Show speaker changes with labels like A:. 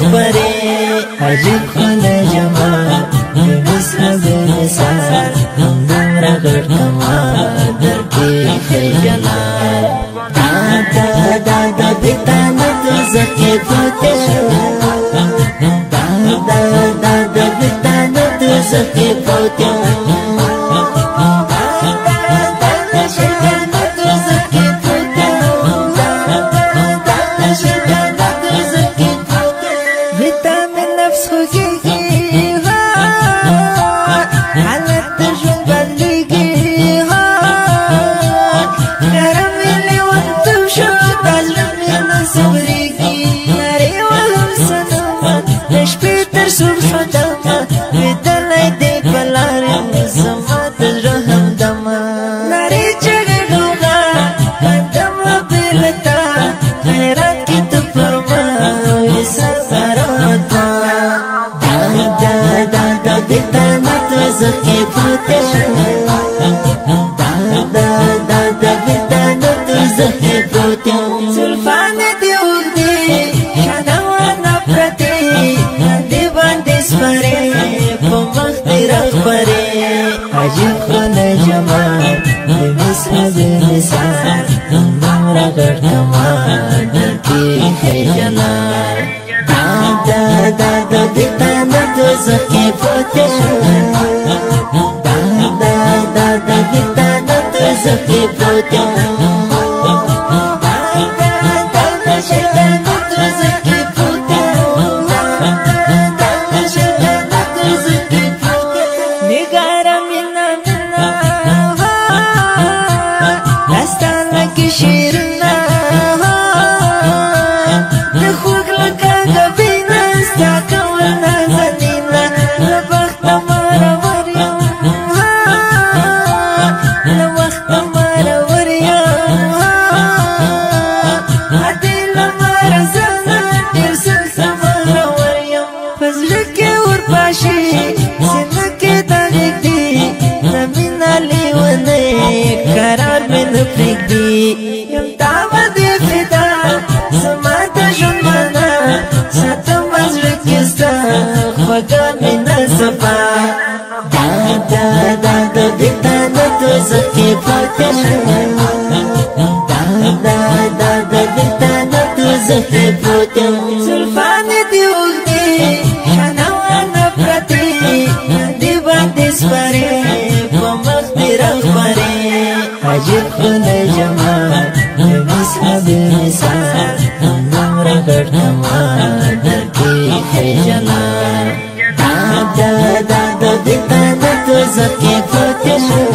A: خبرې عجیب ښکلی جمال مصحب نثار همدومره غټ کمال در کې ښه جلال دا بیتا نه دوزخ کې پروت دا بیتا نه دوزخ کې پروت عجیب ښکلی جمال مصحب نثار همدومره غټ کمال در کې ښه جلال دا بیتا نه دوزخ کې پروت دا بیتا نه دوزخ کې پروت دا بیتا نه دوزخ کې پروت دا بیتا نه دوزخ کې پروت زلفانې دې اوږدې شانونه پرتې دې باندې سپرې په مخ دې راخبرې عجیب ښکلی جمال مصحب نثار همدومره غټ کمال در کې ښه جلال دا بیتا نه دوزخ کې پروت